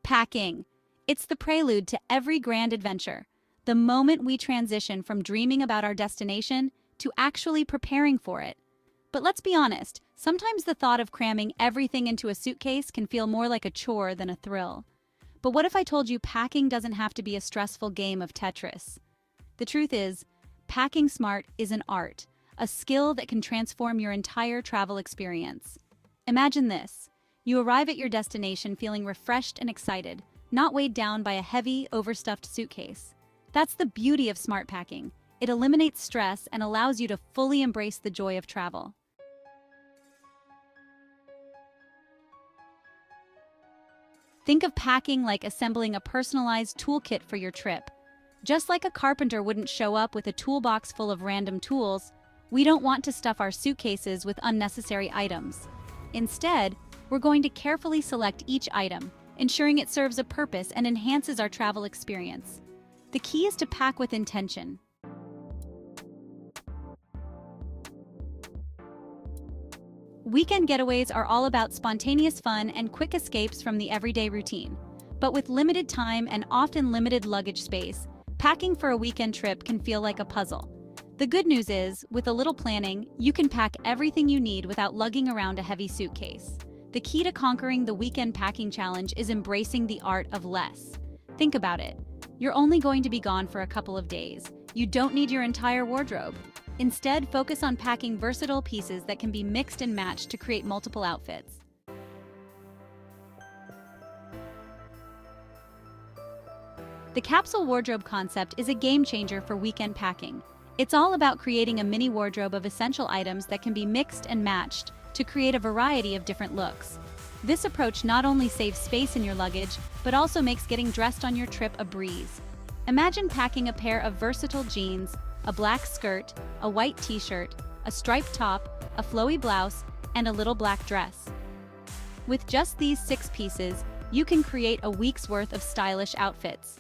Packing. It's the prelude to every grand adventure, the moment we transition from dreaming about our destination to actually preparing for it. But let's be honest, sometimes the thought of cramming everything into a suitcase can feel more like a chore than a thrill. But what if I told you packing doesn't have to be a stressful game of Tetris? The truth is, packing smart is an art, a skill that can transform your entire travel experience. Imagine this. You arrive at your destination feeling refreshed and excited, not weighed down by a heavy, overstuffed suitcase. That's the beauty of smart packing. It eliminates stress and allows you to fully embrace the joy of travel. Think of packing like assembling a personalized toolkit for your trip. Just like a carpenter wouldn't show up with a toolbox full of random tools, we don't want to stuff our suitcases with unnecessary items. Instead, we're going to carefully select each item, ensuring it serves a purpose and enhances our travel experience. The key is to pack with intention. Weekend getaways are all about spontaneous fun and quick escapes from the everyday routine. But with limited time and often limited luggage space, packing for a weekend trip can feel like a puzzle. The good news is, with a little planning, you can pack everything you need without lugging around a heavy suitcase. The key to conquering the weekend packing challenge is embracing the art of less. Think about it. You're only going to be gone for a couple of days. You don't need your entire wardrobe. Instead, focus on packing versatile pieces that can be mixed and matched to create multiple outfits. The capsule wardrobe concept is a game changer for weekend packing. It's all about creating a mini wardrobe of essential items that can be mixed and matched to create a variety of different looks. This approach not only saves space in your luggage, but also makes getting dressed on your trip a breeze. Imagine packing a pair of versatile jeans, a black skirt, a white t-shirt, a striped top, a flowy blouse, and a little black dress. With just these 6 pieces, you can create a week's worth of stylish outfits.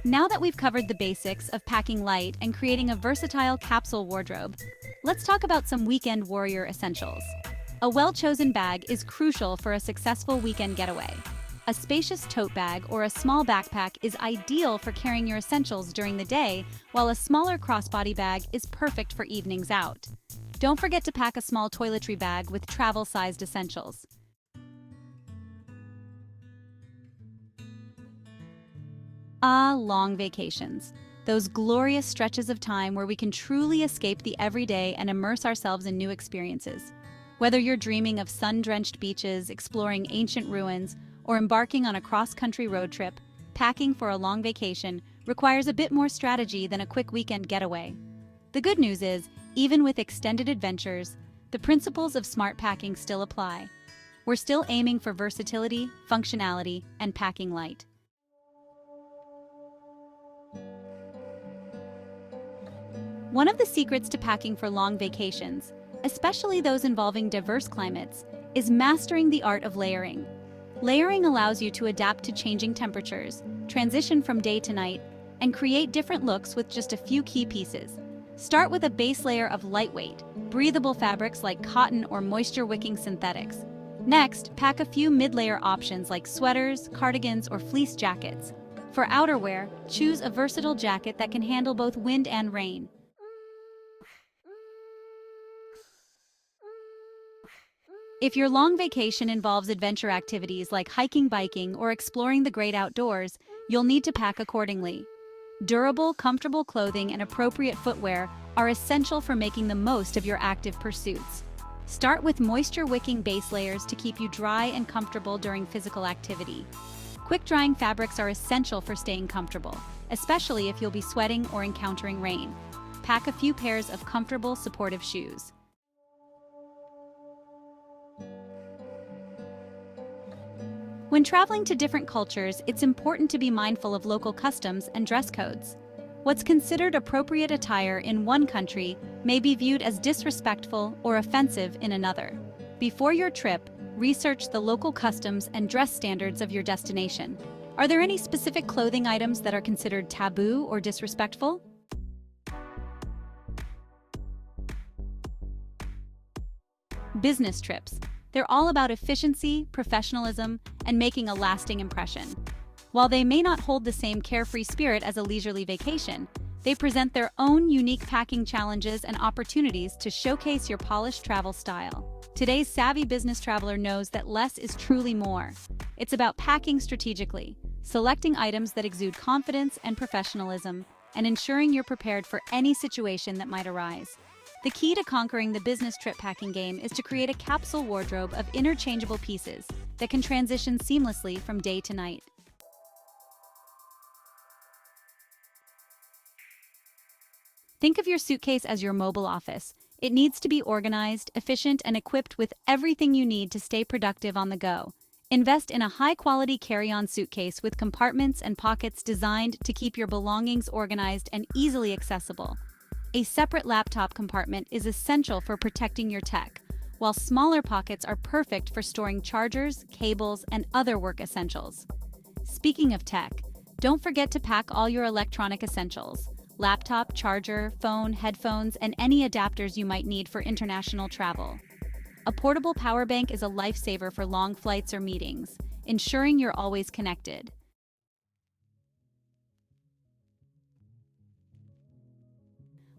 Now that we've covered the basics of packing light and creating a versatile capsule wardrobe, let's talk about some weekend warrior essentials. A well-chosen bag is crucial for a successful weekend getaway. A spacious tote bag or a small backpack is ideal for carrying your essentials during the day, while a smaller crossbody bag is perfect for evenings out. Don't forget to pack a small toiletry bag with travel-sized essentials. Long vacations. Those glorious stretches of time where we can truly escape the everyday and immerse ourselves in new experiences. Whether you're dreaming of sun-drenched beaches, exploring ancient ruins, or embarking on a cross-country road trip, packing for a long vacation requires a bit more strategy than a quick weekend getaway. The good news is, even with extended adventures, the principles of smart packing still apply. We're still aiming for versatility, functionality, and packing light. One of the secrets to packing for long vacations, especially those involving diverse climates, is mastering the art of layering. Layering allows you to adapt to changing temperatures, transition from day to night, and create different looks with just a few key pieces. Start with a base layer of lightweight, breathable fabrics like cotton or moisture-wicking synthetics. Next, pack a few mid-layer options like sweaters, cardigans, or fleece jackets. For outerwear, choose a versatile jacket that can handle both wind and rain. If your long vacation involves adventure activities like hiking, biking, or exploring the great outdoors, you'll need to pack accordingly. Durable, comfortable clothing and appropriate footwear are essential for making the most of your active pursuits. Start with moisture-wicking base layers to keep you dry and comfortable during physical activity. Quick-drying fabrics are essential for staying comfortable, especially if you'll be sweating or encountering rain. Pack a few pairs of comfortable, supportive shoes. When traveling to different cultures, it's important to be mindful of local customs and dress codes. What's considered appropriate attire in one country may be viewed as disrespectful or offensive in another. Before your trip, research the local customs and dress standards of your destination. Are there any specific clothing items that are considered taboo or disrespectful? Business trips. They're all about efficiency, professionalism, and making a lasting impression. While they may not hold the same carefree spirit as a leisurely vacation, they present their own unique packing challenges and opportunities to showcase your polished travel style. Today's savvy business traveler knows that less is truly more. It's about packing strategically, selecting items that exude confidence and professionalism, and ensuring you're prepared for any situation that might arise. The key to conquering the business trip packing game is to create a capsule wardrobe of interchangeable pieces that can transition seamlessly from day to night. Think of your suitcase as your mobile office. It needs to be organized, efficient, and equipped with everything you need to stay productive on the go. Invest in a high-quality carry-on suitcase with compartments and pockets designed to keep your belongings organized and easily accessible. A separate laptop compartment is essential for protecting your tech, while smaller pockets are perfect for storing chargers, cables, and other work essentials. Speaking of tech, don't forget to pack all your electronic essentials: laptop, charger, phone, headphones, and any adapters you might need for international travel. A portable power bank is a lifesaver for long flights or meetings, ensuring you're always connected.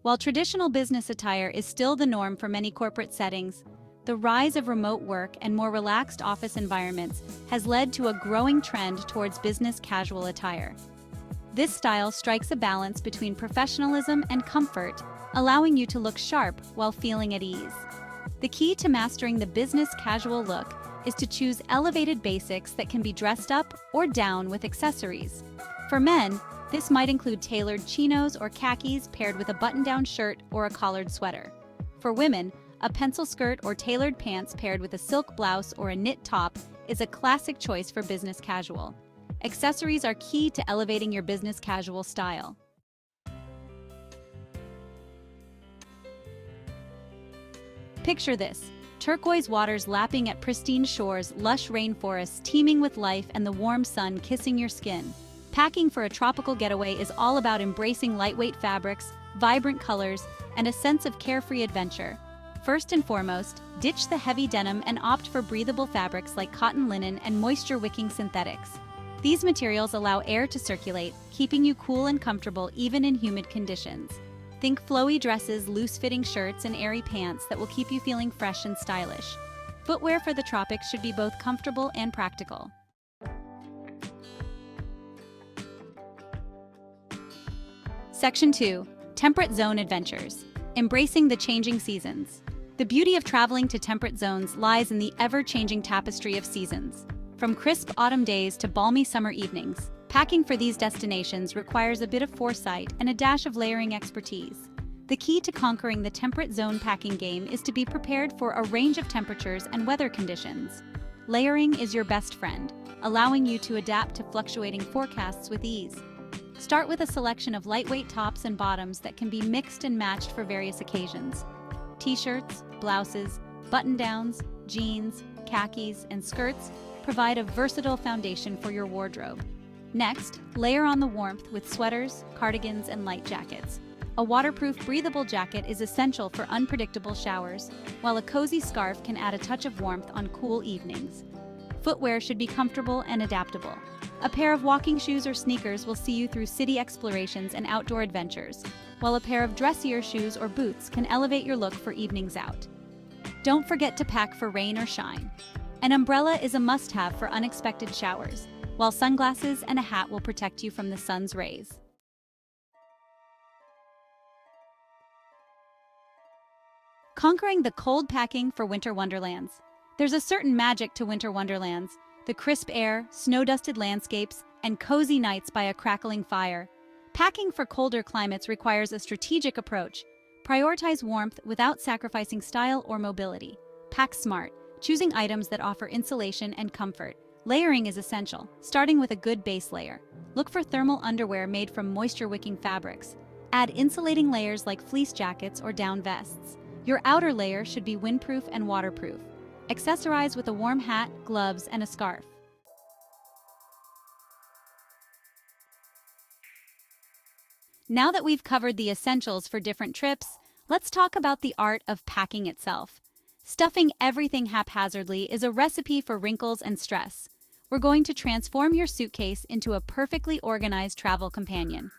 While traditional business attire is still the norm for many corporate settings, the rise of remote work and more relaxed office environments has led to a growing trend towards business casual attire. This style strikes a balance between professionalism and comfort, allowing you to look sharp while feeling at ease. The key to mastering the business casual look is to choose elevated basics that can be dressed up or down with accessories. For men, this might include tailored chinos or khakis paired with a button-down shirt or a collared sweater. For women, a pencil skirt or tailored pants paired with a silk blouse or a knit top is a classic choice for business casual. Accessories are key to elevating your business casual style. Picture this: turquoise waters lapping at pristine shores, lush rainforests teeming with life, and the warm sun kissing your skin. Packing for a tropical getaway is all about embracing lightweight fabrics, vibrant colors, and a sense of carefree adventure. First and foremost, ditch the heavy denim and opt for breathable fabrics like cotton linen and moisture-wicking synthetics. These materials allow air to circulate, keeping you cool and comfortable even in humid conditions. Think flowy dresses, loose-fitting shirts, and airy pants that will keep you feeling fresh and stylish. Footwear for the tropics should be both comfortable and practical. Section 2. Temperate Zone Adventures. Embracing the changing seasons. The beauty of traveling to temperate zones lies in the ever-changing tapestry of seasons. From crisp autumn days to balmy summer evenings, packing for these destinations requires a bit of foresight and a dash of layering expertise. The key to conquering the temperate zone packing game is to be prepared for a range of temperatures and weather conditions. Layering is your best friend, allowing you to adapt to fluctuating forecasts with ease. Start with a selection of lightweight tops and bottoms that can be mixed and matched for various occasions. T-shirts, blouses, button-downs, jeans, khakis, and skirts provide a versatile foundation for your wardrobe. Next, layer on the warmth with sweaters, cardigans, and light jackets. A waterproof, breathable jacket is essential for unpredictable showers, while a cozy scarf can add a touch of warmth on cool evenings. Footwear should be comfortable and adaptable. A pair of walking shoes or sneakers will see you through city explorations and outdoor adventures, while a pair of dressier shoes or boots can elevate your look for evenings out. Don't forget to pack for rain or shine. An umbrella is a must-have for unexpected showers, while sunglasses and a hat will protect you from the sun's rays. Conquering the cold packing for winter wonderlands. There's a certain magic to winter wonderlands: the crisp air, snow-dusted landscapes, and cozy nights by a crackling fire. Packing for colder climates requires a strategic approach. Prioritize warmth without sacrificing style or mobility. Pack smart, choosing items that offer insulation and comfort. Layering is essential, starting with a good base layer. Look for thermal underwear made from moisture-wicking fabrics. Add insulating layers like fleece jackets or down vests. Your outer layer should be windproof and waterproof. Accessorize with a warm hat, gloves, and a scarf. Now that we've covered the essentials for different trips, let's talk about the art of packing itself. Stuffing everything haphazardly is a recipe for wrinkles and stress. We're going to transform your suitcase into a perfectly organized travel companion.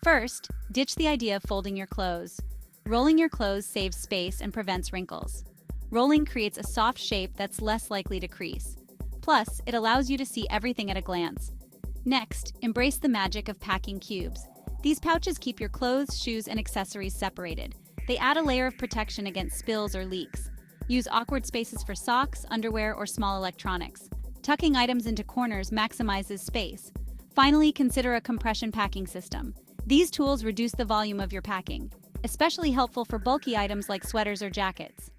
First, ditch the idea of folding your clothes. Rolling your clothes saves space and prevents wrinkles. Rolling creates a soft shape that's less likely to crease. Plus, it allows you to see everything at a glance. Next, embrace the magic of packing cubes. These pouches keep your clothes, shoes, and accessories separated. They add a layer of protection against spills or leaks. Use awkward spaces for socks, underwear, or small electronics. Tucking items into corners maximizes space. Finally, consider a compression packing system. These tools reduce the volume of your packing, especially helpful for bulky items like sweaters or jackets.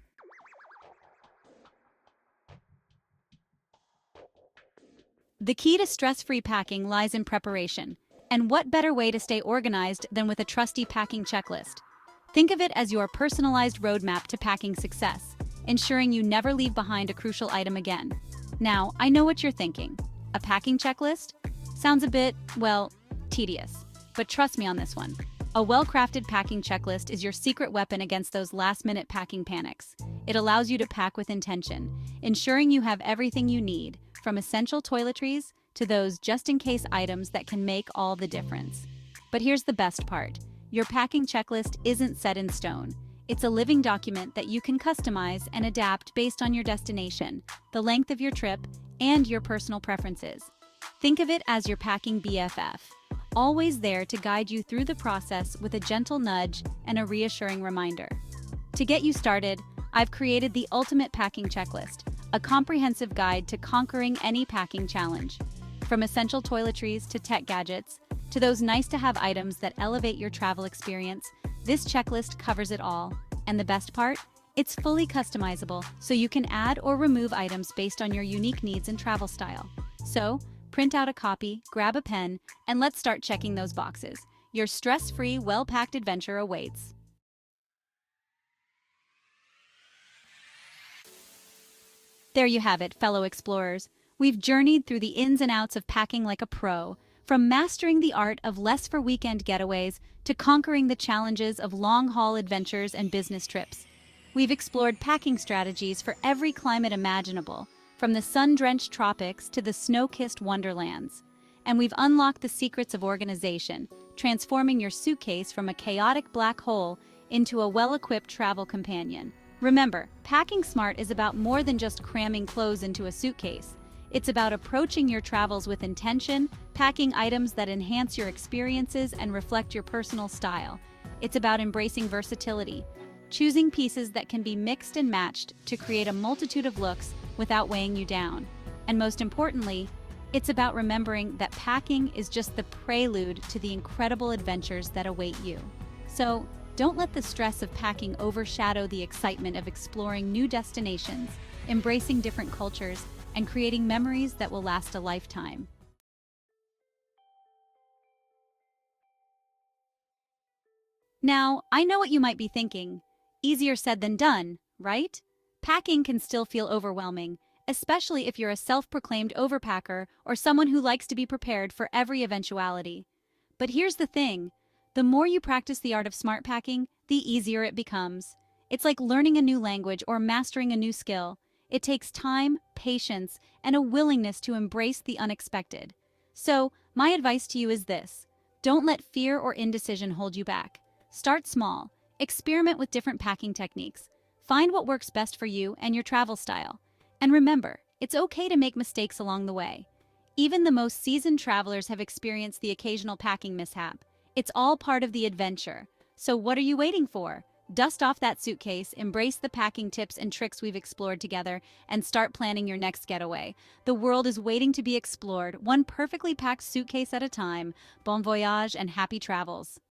The key to stress-free packing lies in preparation. And what better way to stay organized than with a trusty packing checklist? Think of it as your personalized roadmap to packing success, ensuring you never leave behind a crucial item again. Now, I know what you're thinking. A packing checklist? Sounds a bit, well, tedious. But trust me on this one. A well-crafted packing checklist is your secret weapon against those last-minute packing panics. It allows you to pack with intention, ensuring you have everything you need, from essential toiletries to those just-in-case items that can make all the difference. But here's the best part. Your packing checklist isn't set in stone. It's a living document that you can customize and adapt based on your destination, the length of your trip, and your personal preferences. Think of it as your packing BFF, always there to guide you through the process with a gentle nudge and a reassuring reminder. To get you started, I've created the Ultimate Packing Checklist, a comprehensive guide to conquering any packing challenge. From essential toiletries to tech gadgets, to those nice-to-have items that elevate your travel experience, this checklist covers it all. And the best part? It's fully customizable, so you can add or remove items based on your unique needs and travel style. So, print out a copy, grab a pen, and let's start checking those boxes. Your stress-free, well-packed adventure awaits. There you have it, fellow explorers. We've journeyed through the ins and outs of packing like a pro, from mastering the art of less-for-weekend getaways to conquering the challenges of long-haul adventures and business trips. We've explored packing strategies for every climate imaginable, from the sun-drenched tropics to the snow-kissed Wonderlands. And we've unlocked the secrets of organization, transforming your suitcase from a chaotic black hole into a well-equipped travel companion. Remember, packing smart is about more than just cramming clothes into a suitcase. It's about approaching your travels with intention, packing items that enhance your experiences and reflect your personal style. It's about embracing versatility, choosing pieces that can be mixed and matched to create a multitude of looks without weighing you down. And most importantly, it's about remembering that packing is just the prelude to the incredible adventures that await you. So, don't let the stress of packing overshadow the excitement of exploring new destinations, embracing different cultures, and creating memories that will last a lifetime. Now, I know what you might be thinking. Easier said than done, right? Packing can still feel overwhelming, especially if you're a self-proclaimed overpacker or someone who likes to be prepared for every eventuality. But here's the thing. The more you practice the art of smart packing, the easier it becomes. It's like learning a new language or mastering a new skill. It takes time, patience, and a willingness to embrace the unexpected. So, my advice to you is this. Don't let fear or indecision hold you back. Start small. Experiment with different packing techniques. Find what works best for you and your travel style. And remember, it's okay to make mistakes along the way. Even the most seasoned travelers have experienced the occasional packing mishap. It's all part of the adventure. So what are you waiting for? Dust off that suitcase, embrace the packing tips and tricks we've explored together, and start planning your next getaway. The world is waiting to be explored, one perfectly packed suitcase at a time. Bon voyage and happy travels.